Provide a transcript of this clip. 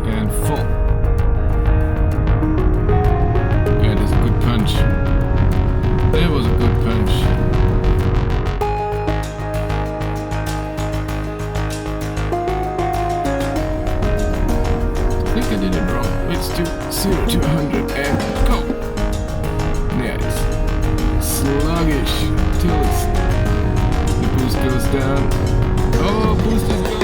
And full. Yeah, that's a good punch. That was a good punch. I think I did it wrong. Let's do 0 to 100 and go. Yeah, it's sluggish till the boost goes down. Oh, boost is